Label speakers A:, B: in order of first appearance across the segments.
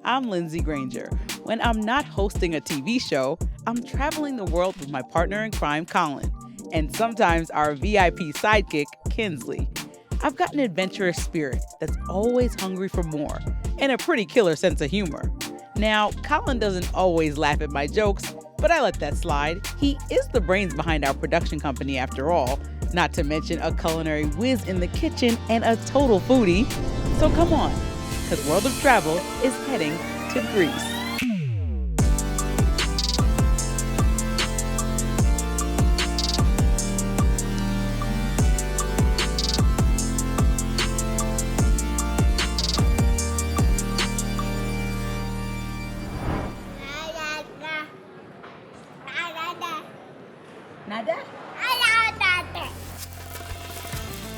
A: I'm Lindsay Granger. When I'm not hosting a TV show, I'm traveling the world with my partner in crime, Colin, and sometimes our VIP sidekick, Kinsley. I've got an adventurous spirit that's always hungry for more and a pretty killer sense of humor. Now, Colin doesn't always laugh at my jokes, but I let that slide. He is the brains behind our production company after all, not to mention a culinary whiz in the kitchen and a total foodie. So come on, because World of Travel is heading to Greece.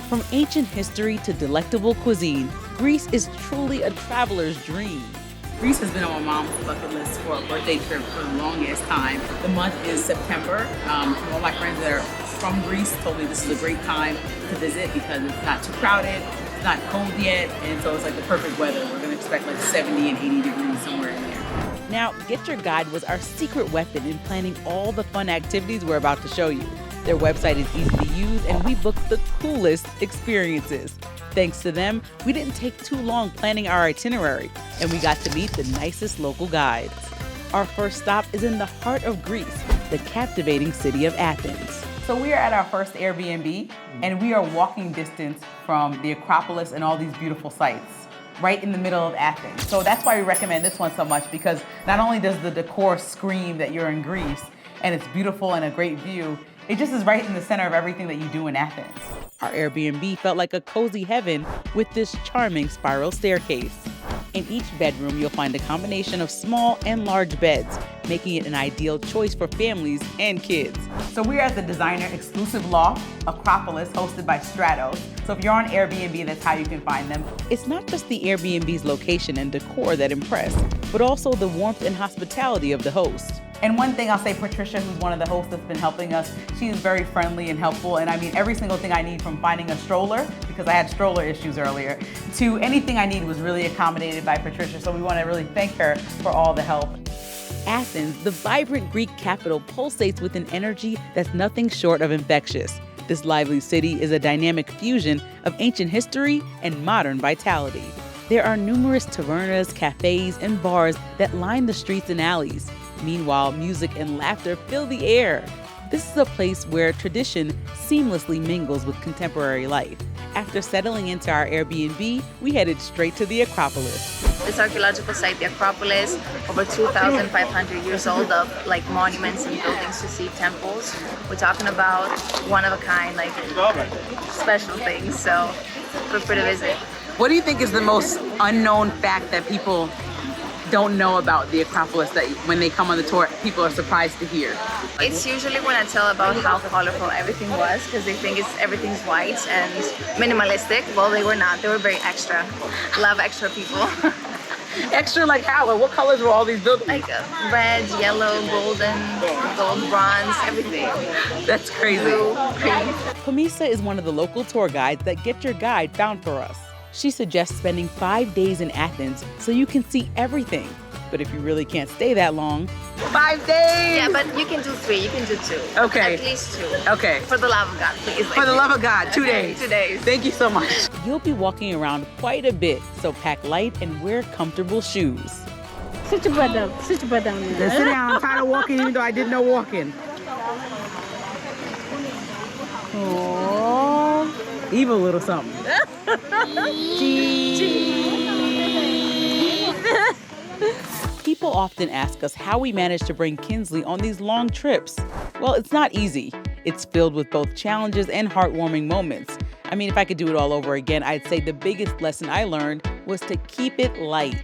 A: From ancient history to delectable cuisine, Greece is truly a traveler's dream. Greece has been on my mom's bucket list for a birthday trip for the longest time. The month is September. All my friends that are from Greece told me this is a great time to visit because it's not too crowded, it's not cold yet, and so it's like the perfect weather. We're gonna expect like 70 and 80 degrees somewhere in there. Now, Get Your Guide was our secret weapon in planning all the fun activities we're about to show you. Their website is easy to use, and we booked the coolest experiences. Thanks to them, we didn't take too long planning our itinerary, and we got to meet the nicest local guides. Our first stop is in the heart of Greece, the captivating city of Athens. So we are at our first Airbnb, and we are walking distance from the Acropolis and all these beautiful sites, right in the middle of Athens. So that's why we recommend this one so much, because not only does the decor scream that you're in Greece, and it's beautiful and a great view, it just is right in the center of everything that you do in Athens. Our Airbnb felt like a cozy heaven with this charming spiral staircase. In each bedroom, you'll find a combination of small and large beds, making it an ideal choice for families and kids. So we're at the designer exclusive loft, Acropolis, hosted by Stratos. So if you're on Airbnb, that's how you can find them. It's not just the Airbnb's location and decor that impress, but also the warmth and hospitality of the host. And one thing I'll say, Patricia, who's one of the hosts that's been helping us, she is very friendly and helpful. And I mean, every single thing I need, from finding a stroller, because I had stroller issues earlier, to anything I need was really accommodated by Patricia. So we want to really thank her for all the help. Athens, the vibrant Greek capital, pulsates with an energy that's nothing short of infectious. This lively city is a dynamic fusion of ancient history and modern vitality. There are numerous tavernas, cafes, and bars that line the streets and alleys. Meanwhile, music and laughter fill the air. This is a place where tradition seamlessly mingles with contemporary life. After settling into our Airbnb, we headed straight to the Acropolis.
B: This archaeological site, the Acropolis, over 2,500 years old of like monuments and buildings to see, temples. We're talking about one of a kind, like special things. So feel free to visit.
A: What do you think is the most unknown fact that people don't know about the Acropolis that when they come on the tour, people are surprised to hear?
B: It's usually when I tell about how colorful everything was, because they think everything's white and minimalistic. Well, they were not. They were very extra. Love extra people.
A: Extra like how? What colors were all these buildings?
B: Like red, yellow, golden, gold, bronze, everything.
A: That's crazy.
B: Blue, green.
A: Pamisa is one of the local tour guides that Get Your Guide found for us. She suggests spending 5 days in Athens so you can see everything. But if you really can't stay that long, 5 days!
B: Yeah, but you can do 3, you can do 2.
A: Okay.
B: At least 2.
A: Okay.
B: For the love of God, please.
A: For the love of God, 2 days.
B: 2 days.
A: Thank you so much. You'll be walking around quite a bit, so pack light and wear comfortable shoes.
C: Sit your butt down. Sit your butt down.
A: Then sit down. I'm tired of walking even though I didn't know walking. Aww. Evil little something. People often ask us how we manage to bring Kinsley on these long trips. Well, it's not easy. It's filled with both challenges and heartwarming moments. I mean, if I could do it all over again, I'd say the biggest lesson I learned was to keep it light.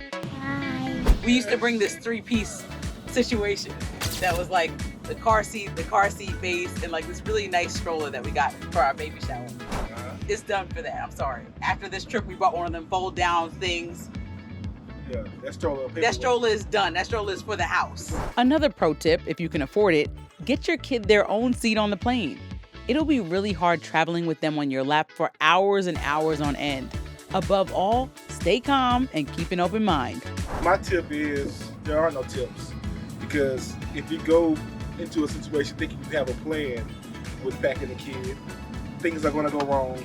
A: We used to bring this 3-piece situation that was like the car seat base, and like this really nice stroller that we got for our baby shower. It's done for that. I'm sorry. After this trip, we bought one of them fold down things.
D: Yeah, that stroller
A: is done. That stroller is for the house. Another pro tip, if you can afford it, get your kid their own seat on the plane. It'll be really hard traveling with them on your lap for hours and hours on end. Above all, stay calm and keep an open mind.
D: My tip is there are no tips, because if you go into a situation thinking you have a plan with packing the kid, things are going to go wrong.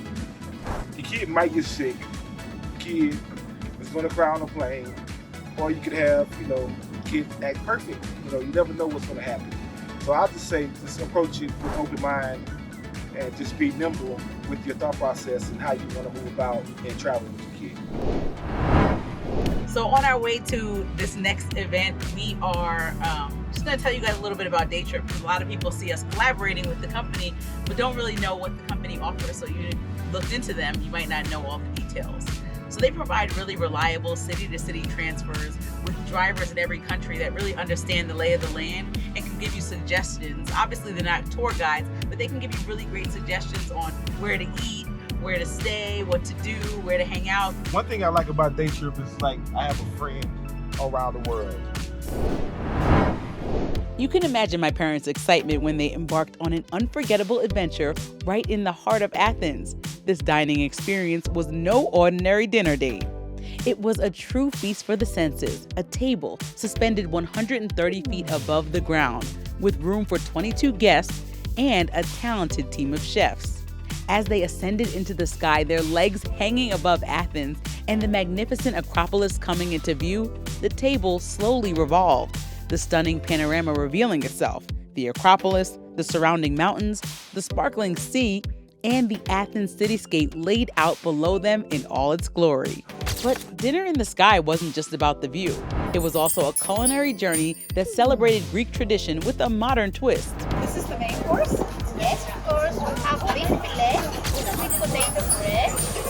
D: Your kid might get sick. Your kid is going to cry on a plane, or you could have, kid act perfect. You never know what's going to happen. So I'll just say, just approach it with open mind and just be nimble with your thought process and how you want to move about and travel with your kid.
A: So on our way to this next event, we are just going to tell you guys a little bit about Daytrip, because a lot of people see us collaborating with the company, but don't really know what the company offers. So you looked into them, you might not know all the details. So they provide really reliable city-to-city transfers with drivers in every country that really understand the lay of the land and can give you suggestions. Obviously, they're not tour guides, but they can give you really great suggestions on where to eat, where to stay, what to do, where to hang out.
D: One thing I like about Daytrip is I have a friend around the world.
A: You can imagine my parents' excitement when they embarked on an unforgettable adventure right in the heart of Athens. This dining experience was no ordinary dinner date. It was a true feast for the senses, a table suspended 130 feet above the ground, with room for 22 guests and a talented team of chefs. As they ascended into the sky, their legs hanging above Athens and the magnificent Acropolis coming into view, the table slowly revolved, the stunning panorama revealing itself: the Acropolis, the surrounding mountains, the sparkling sea, and the Athens cityscape laid out below them in all its glory. But dinner in the sky wasn't just about the view. It was also a culinary journey that celebrated Greek tradition with a modern twist.
E: This is the main course? Yes, of course. We have beef fillet, sweet potato bread, sweet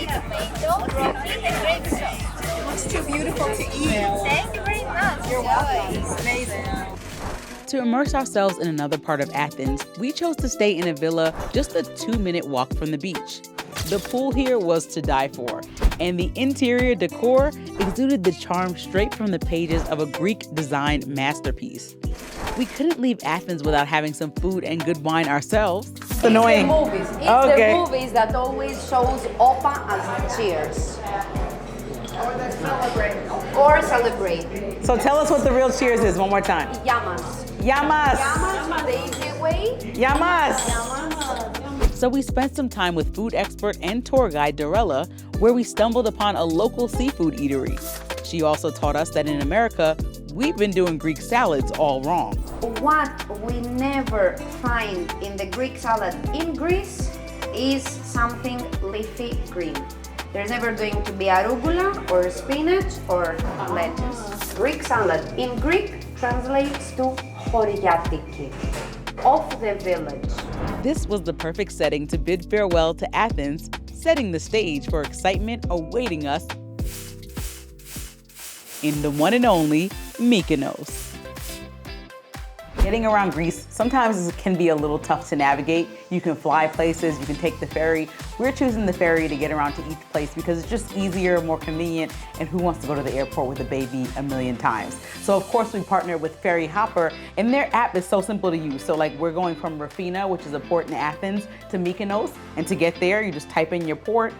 E: tomato, broccoli, and gravy sauce. It's too beautiful to eat. Thank you very much. You're welcome. It's amazing.
A: To immerse ourselves in another part of Athens, we chose to stay in a villa just a 2-minute walk from the beach. The pool here was to die for, and the interior decor exuded the charm straight from the pages of a Greek design masterpiece. We couldn't leave Athens without having some food and good wine ourselves. It's annoying.
F: It's the movies that always shows Opa as cheers. Or celebrate.
A: So tell us what the real cheers is one more time.
F: Yamas.
A: Yamas!
F: Yamas, the easy way.
A: Yamas! So we spent some time with food expert and tour guide Dorella, where we stumbled upon a local seafood eatery. She also taught us that in America, we've been doing Greek salads all wrong.
F: What we never find in the Greek salad in Greece is something leafy green. There's never going to be arugula or spinach or lettuce. Greek salad in Greek translates to choriatiki, of the village.
A: This was the perfect setting to bid farewell to Athens, setting the stage for excitement awaiting us in the one and only Mykonos. Getting around Greece sometimes can be a little tough to navigate. You can fly places, you can take the ferry. We're choosing the ferry to get around to each place because it's just easier, more convenient, and who wants to go to the airport with a baby a million times? So of course we partnered with Ferry Hopper, and their app is so simple to use. So we're going from Rafina, which is a port in Athens, to Mykonos, and to get there, you just type in your port,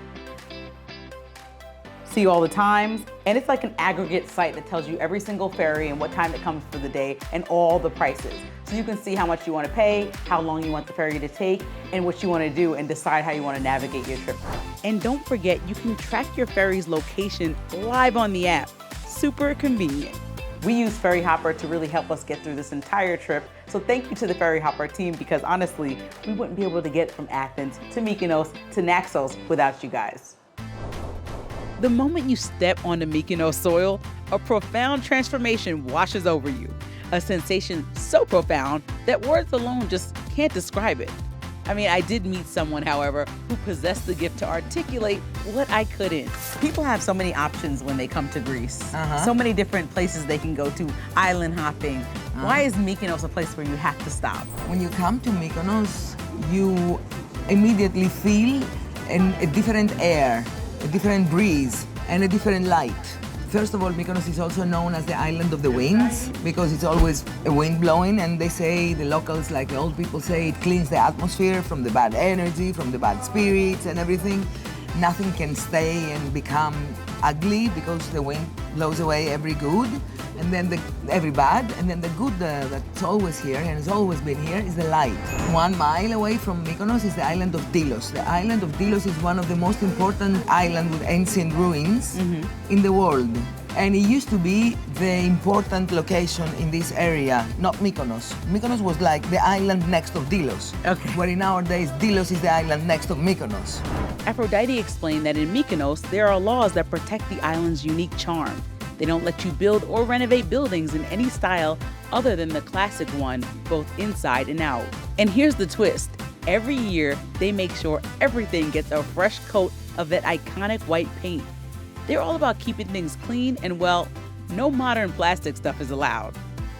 A: see all the times, and it's like an aggregate site that tells you every single ferry and what time it comes for the day and all the prices. So you can see how much you want to pay, how long you want the ferry to take, and what you want to do, and decide how you want to navigate your trip. And don't forget, you can track your ferry's location live on the app. Super convenient. We use Ferry Hopper to really help us get through this entire trip. So thank you to the Ferry Hopper team, because honestly, we wouldn't be able to get from Athens to Mykonos to Naxos without you guys. The moment you step onto Mykonos soil, a profound transformation washes over you. A sensation so profound that words alone just can't describe it. I mean, I did meet someone, however, who possessed the gift to articulate what I couldn't. People have so many options when they come to Greece. So many different places they can go to, island hopping. Why is Mykonos a place where you have to stop?
G: When you come to Mykonos, you immediately feel a different air, a different breeze, and a different light. First of all, Mykonos is also known as the island of the winds because it's always a wind blowing, and they say, the locals, like the old people say, it cleans the atmosphere from the bad energy, from the bad spirits and everything. Nothing can stay and become ugly because the wind blows away every good, and then every bad, and then the good that's always here and has always been here is the light. 1 mile away from Mykonos is the island of Delos. The island of Delos is one of the most important islands with ancient ruins in the world. And it used to be the important location in this area, not Mykonos. Mykonos was like the island next of Delos.
A: Okay.
G: Where in our days, Delos is the island next of Mykonos.
A: Aphrodite explained that in Mykonos, there are laws that protect the island's unique charm. They don't let you build or renovate buildings in any style other than the classic one, both inside and out. And here's the twist. Every year, they make sure everything gets a fresh coat of that iconic white paint. They're all about keeping things clean and, well, no modern plastic stuff is allowed.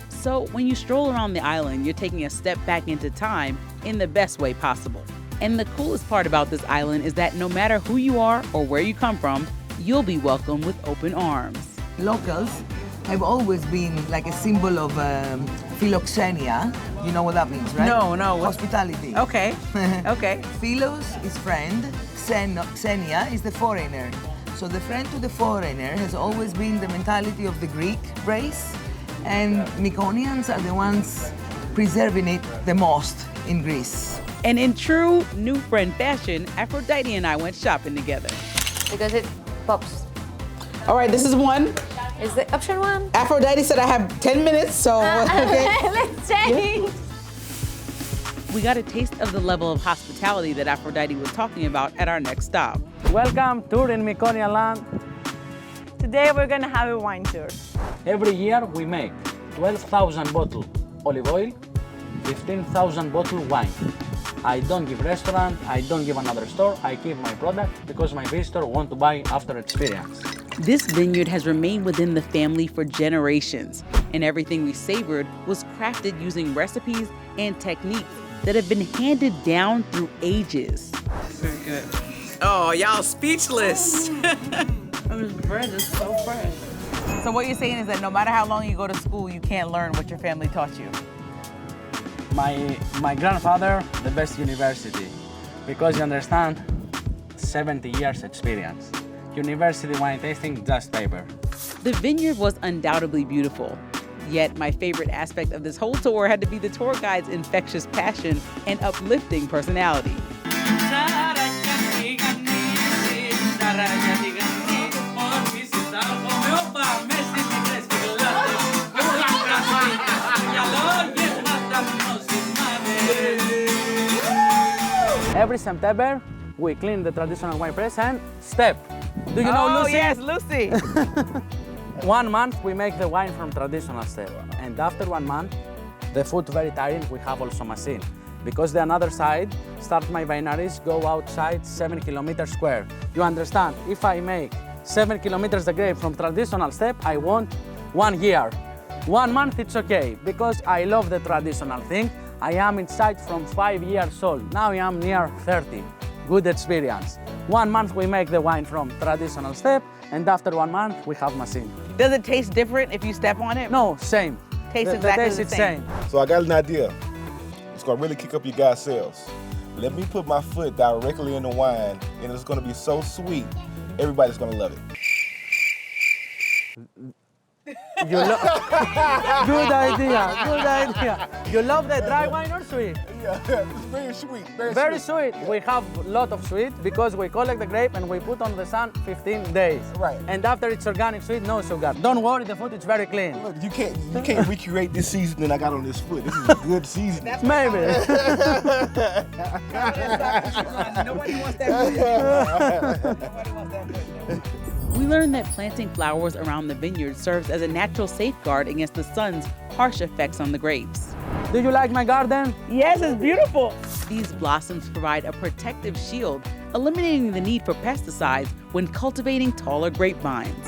A: So when you stroll around the island, you're taking a step back into time in the best way possible. And the coolest part about this island is that no matter who you are or where you come from, you'll be welcomed with open arms.
G: Locals have always been like a symbol of philoxenia. You know what that means, right?
A: No.
G: Hospitality.
A: Okay, okay.
G: Philos is friend, xenia is the foreigner. So the friend to the foreigner has always been the mentality of the Greek race, and Mykoneans are the ones preserving it the most in Greece.
A: And in true new friend fashion, Aphrodite and I went shopping together.
B: Because it pops.
A: All right, this is one.
B: Is the option one?
A: Aphrodite said I have 10 minutes, so okay.
B: Let's change.
A: We got a taste of the level of hospitality that Aphrodite was talking about at our next stop.
H: Welcome tour in Mykonia land.
C: Today we're gonna have a wine tour.
H: Every year we make 12,000 bottle olive oil, 15,000 bottle wine. I don't give restaurant, I don't give another store, I keep my product because my visitor want to buy after experience.
A: This vineyard has remained within the family for generations, and everything we savored was crafted using recipes and techniques that have been handed down through ages. Very good. Oh, y'all speechless. This bread is so fresh. So what you're saying is that no matter how long you go to school, you can't learn what your family taught you.
H: My grandfather, the best university, because you understand, 70 years experience. University wine tasting, just paper.
A: The vineyard was undoubtedly beautiful. Yet my favorite aspect of this whole tour had to be the tour guide's infectious passion and uplifting personality.
H: Every September, we clean the traditional wine press and step. Do you know Lucy?
A: Oh, yes, Lucy.
H: 1 month we make the wine from traditional step, and after 1 month, the food very tiring. We have also machine because the another side start my wineries go outside 7 kilometers square. You understand? If I make 7 kilometers the grape from traditional step, I want 1 year. 1 month it's okay because I love the traditional thing. I am inside from 5 years old. Now I am near 30. Good experience. 1 month we make the wine from traditional step, and after 1 month we have machine.
A: Does it taste different if you step on it?
H: No, same.
A: Tastes
H: The
A: exactly
H: taste
A: the
H: is
A: same.
D: So I got an idea. It's gonna really kick up your guys' sales. Let me put my foot directly in the wine, and it's gonna be so sweet. Everybody's gonna love it.
H: Good idea. You love the dry wine or sweet?
D: Yeah, it's very sweet.
H: Very sweet. We have a lot of sweet because we collect the grape and we put on the sun 15 days.
D: Right.
H: And after it's organic sweet, no sugar. Don't worry, the food is very clean.
D: Look, you can't recreate this seasoning I got on this foot. This is a good seasoning.
H: Maybe.
A: Nobody wants that. We learned that planting flowers around the vineyard serves as a natural safeguard against the sun's harsh effects on the grapes.
H: Do you like my garden?
A: Yes, it's beautiful. These blossoms provide a protective shield, eliminating the need for pesticides when cultivating taller grapevines.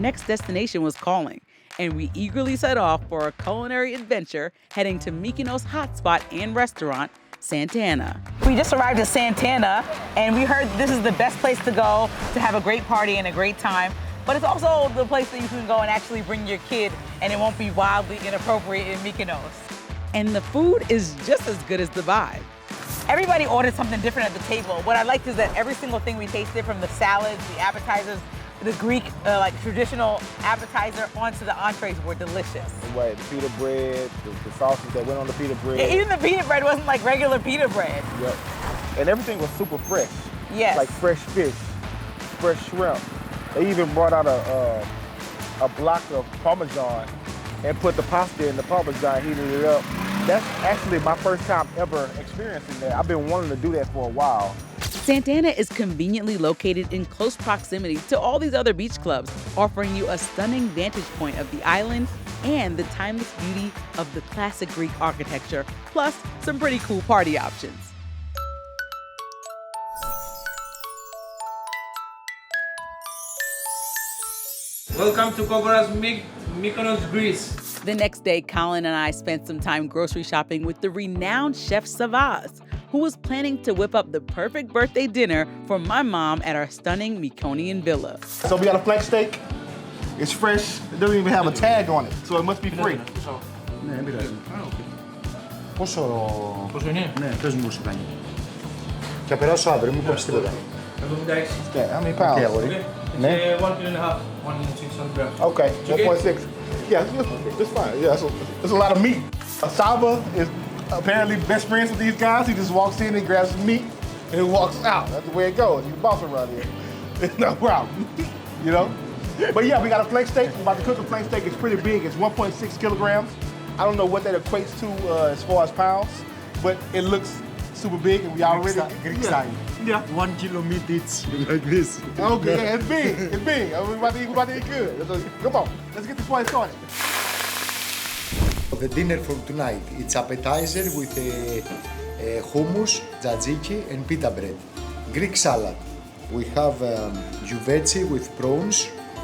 A: next destination was calling, and we eagerly set off for a culinary adventure heading to Mykonos hotspot and restaurant, Santana.
C: We just arrived at Santana, and we heard this is the best place to go to have a great party and a great time. But it's also the place that you can go and actually bring your kid, and it won't be wildly inappropriate in Mykonos.
A: And the food is just as good as the vibe.
C: Everybody ordered something different at the table. What I liked is that every single thing we tasted, from the salads, the appetizers, the Greek traditional appetizer onto the entrees, were delicious.
D: Right, the pita bread, the sausage that went on the pita bread.
C: Even the pita bread wasn't like regular pita bread.
D: Yep. And everything was super fresh.
C: Yes.
D: Like fresh fish, fresh shrimp. They even brought out a block of Parmesan and put the pasta in the Parmesan, heated it up. That's actually my first time ever experiencing that. I've been wanting to do that for a while.
A: Santana is conveniently located in close proximity to all these other beach clubs, offering you a stunning vantage point of the island and the timeless beauty of the classic Greek architecture, plus some pretty cool party options.
I: Welcome to Kogoras Mykonos, Greece.
A: The next day, Colin and I spent some time grocery shopping with the renowned chef Savas, who was planning to whip up the perfect birthday dinner for my mom at our stunning Mykonoan villa.
D: So we got a flank steak. It's fresh. It doesn't even have a tag on it, so it must be free.
J: Ναι, δεν πειράζει. Πόσο είναι? Ναι, πες μου πόσο κάνει. Θα περάσω αύριο, μην κόψεις τίποτα.
I: 76.
D: Yeah, how many pounds?
J: Okay, αγόρι.
D: Ναι.
I: 1.5 kg, 1,600 grams.
D: Okay, 1.6. Yeah, it's fine. Yeah, it's a lot of meat. Saba is apparently best friends with these guys. He just walks in and grabs his meat and he walks out. That's the way it goes. He's boss around here. There's no problem, you know? But yeah, we got a flank steak. We're about to cook a flank steak. It's pretty big. It's 1.6 kilograms. I don't know what that equates to as far as pounds, but it looks super big and we already...
J: Greek style.
D: Yeah.
J: 1 kilo meat each, like this.
D: Okay, yeah, it's big. It's big. We're about to eat good. Come on, let's get this party started.
J: The dinner for tonight, it's appetizer with hummus, tzatziki and pita bread. Greek salad. We have juvetsi with prawns,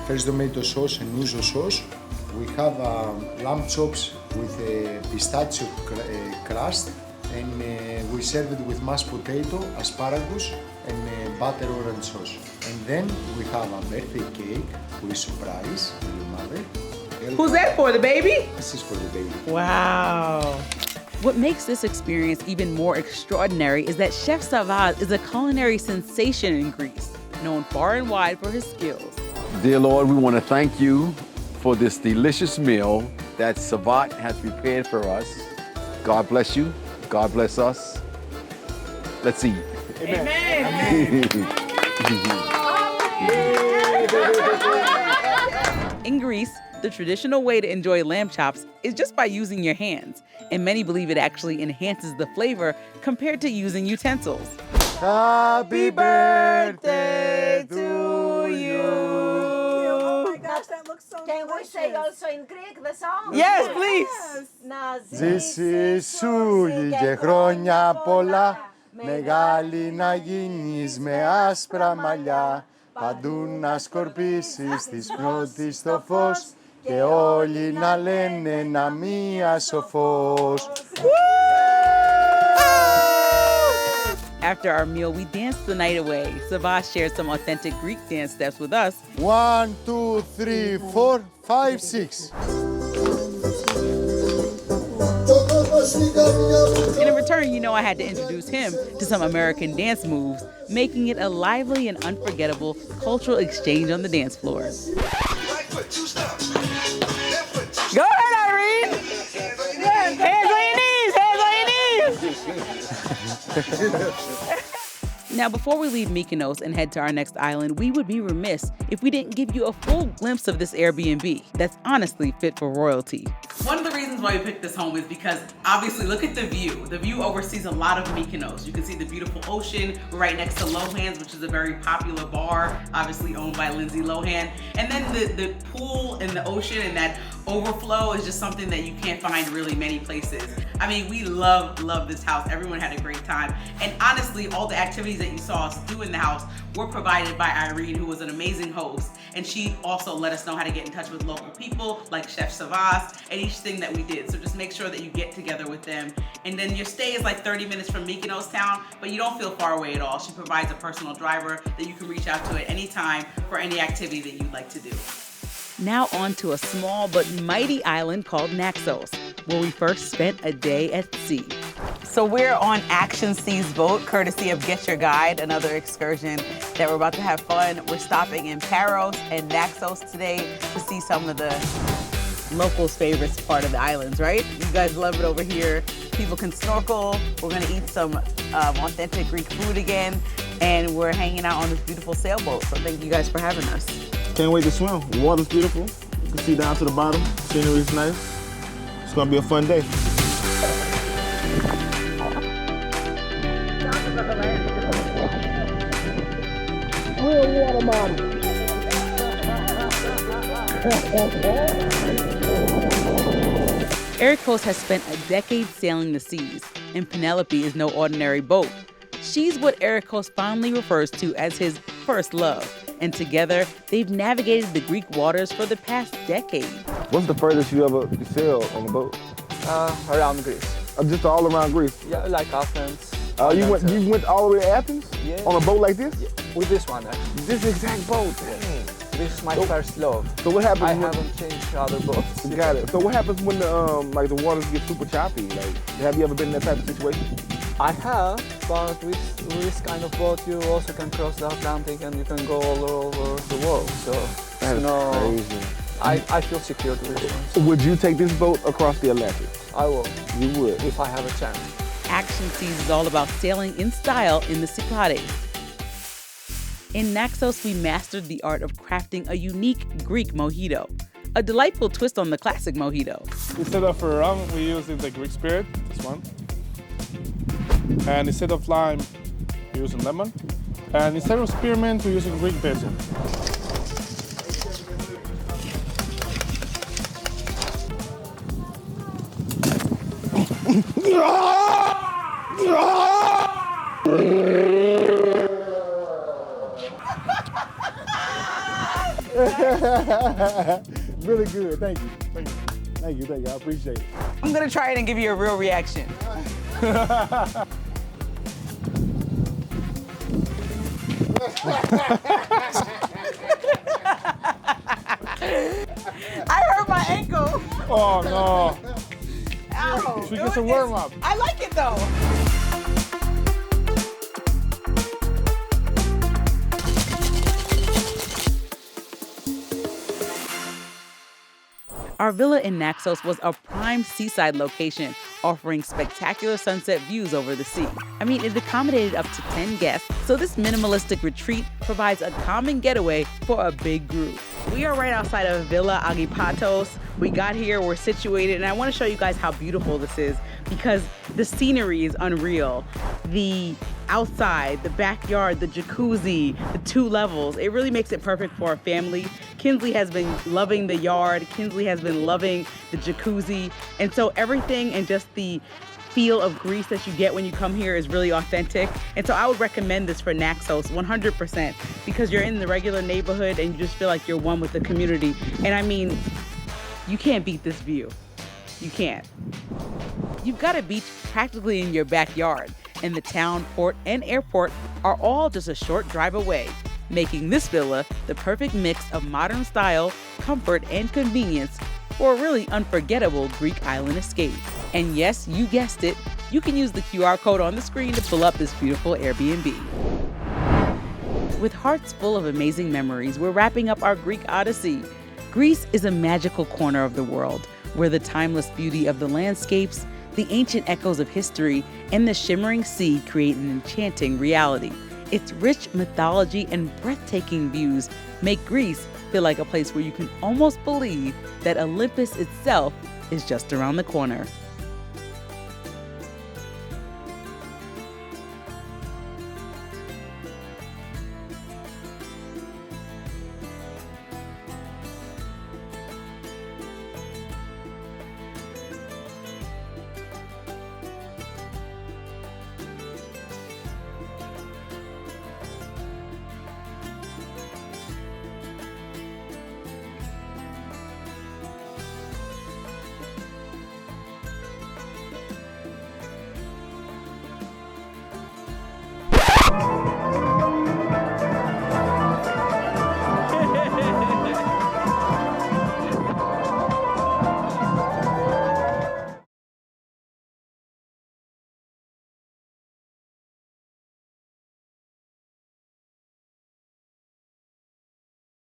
J: fresh tomato sauce and ouzo sauce. We have lamb chops with pistachio crust, and we serve it with mashed potato, asparagus and butter orange sauce. And then we have a birthday cake with surprise for your mother.
A: Who's that for, the baby?
J: This is for the baby.
A: Wow. What makes this experience even more extraordinary is that Chef Savas is a culinary sensation in Greece, known far and wide for his skills.
K: Dear Lord, we want to thank you for this delicious meal that Savat has prepared for us. God bless you. God bless us. Let's eat.
A: Amen. In Greece, the traditional way to enjoy lamb chops is just by using your hands, and many believe it actually enhances the flavor compared to using utensils.
J: Happy birthday to you.
C: Oh my gosh, that looks so
E: Can we say also in Greek the song?
C: Yes, please.
E: Να
J: Ζήσεις σου και χρόνια πολλά, μεγάλη να γίνεις με άσπρα μαλλιά, παντού να σκορπίσεις της πρώτης το φως και όλοι να λένε να μία σοφός.
A: After our meal, we danced the night away. Savas shared some authentic Greek dance steps with us.
J: 1, 2, 3, 4, 5, 6.
A: And in return, you know I had to introduce him to some American dance moves, making it a lively and unforgettable cultural exchange on the dance floor.
C: Go ahead, Irene. Hands on your knees, hands on your knees.
A: Now, before we leave Mykonos and head to our next island, we would be remiss if we didn't give you a full glimpse of this Airbnb that's honestly fit for royalty. One of the reasons why we picked this home is because obviously look at the view. The view oversees a lot of Mykonos. You can see the beautiful ocean. We're right next to Lohan's, which is a very popular bar, obviously owned by Lindsay Lohan. And then the pool and the ocean and that overflow is just something that you can't find really many places. I mean, we love this house. Everyone had a great time. And honestly, all the activities that you saw us do in the house were provided by Irene, who was an amazing host. And she also let us know how to get in touch with local people like Chef Savas and each thing that we did. So just make sure that you get together with them. And then your stay is like 30 minutes from Mykonos town, but you don't feel far away at all. She provides a personal driver that you can reach out to at any time for any activity that you'd like to do. Now on to a small but mighty island called Naxos, where we first spent a day at sea. So we're on Action Sea's boat, courtesy of Get Your Guide, another excursion that we're about to have fun. We're stopping in Paros and Naxos today to see some of the locals' favorites part of the islands, right? You guys love it over here. People can snorkel. We're gonna eat some authentic Greek food again, and we're hanging out on this beautiful sailboat. So thank you guys for having us.
L: Can't wait to swim. The water's beautiful. You can see down to the bottom. Scenery's nice. It's gonna be a fun day. Real water model.
A: Erikos has spent a decade sailing the seas, and Penelope is no ordinary boat. She's what Erikos fondly refers to as his first love, and together they've navigated the Greek waters for the past decade.
L: What's the furthest you ever sailed on a boat?
M: Around Greece.
L: Just all around Greece?
M: Yeah, like Athens.
L: You went all the way to Athens?
M: Yeah.
L: On a boat like this?
M: Yeah. With this one, actually.
L: This exact boat? Dang.
M: This is my first love.
L: So what happens?
M: I haven't changed other boats.
L: Got it. So what happens when the waters get super choppy? Like, have you ever been in that type of situation?
M: I have, but with this kind of boat, you also can cross the Atlantic and you can go all over the world. So
L: That's crazy.
M: I feel secure with this one.
L: Would you take this boat across the Atlantic?
M: I will.
L: You would?
M: If I have a chance.
A: Action Seas is all about sailing in style in the Cyclades. In Naxos, we mastered the art of crafting a unique Greek mojito, a delightful twist on the classic mojito.
D: Instead of rum, we use the Greek spirit, this one. And instead of lime, we're using lemon. And instead of spearmint, we're using Greek basil. Really good, thank you. Thank you, I appreciate it.
C: I'm gonna try it and give you a real reaction. I hurt my ankle.
D: Oh no.
C: Ow.
D: Should we get some warm up?
C: I like it though.
A: Our villa in Naxos was a prime seaside location, offering spectacular sunset views over the sea. I mean, it accommodated up to 10 guests, so this minimalistic retreat provides a calming getaway for a big group. We are right outside of Villa Agipatos. We got here, we're situated, and I want to show you guys how beautiful this is because the scenery is unreal. The outside, the backyard, the jacuzzi, the 2 levels, it really makes it perfect for a family. Kinsley has been loving the yard. Kinsley has been loving the jacuzzi. And so everything and just the feel of Greece that you get when you come here is really authentic. And so I would recommend this for Naxos 100% because you're in the regular neighborhood and you just feel like you're one with the community. And I mean, you can't beat this view. You can't. You've got a beach practically in your backyard, and the town, port, and airport are all just a short drive away, making this villa the perfect mix of modern style, comfort, and convenience for a really unforgettable Greek island escape. And yes, you guessed it, you can use the QR code on the screen to pull up this beautiful Airbnb. With hearts full of amazing memories, we're wrapping up our Greek Odyssey. Greece is a magical corner of the world where the timeless beauty of the landscapes, the ancient echoes of history, and the shimmering sea create an enchanting reality. Its rich mythology and breathtaking views make Greece feel like a place where you can almost believe that Olympus itself is just around the corner.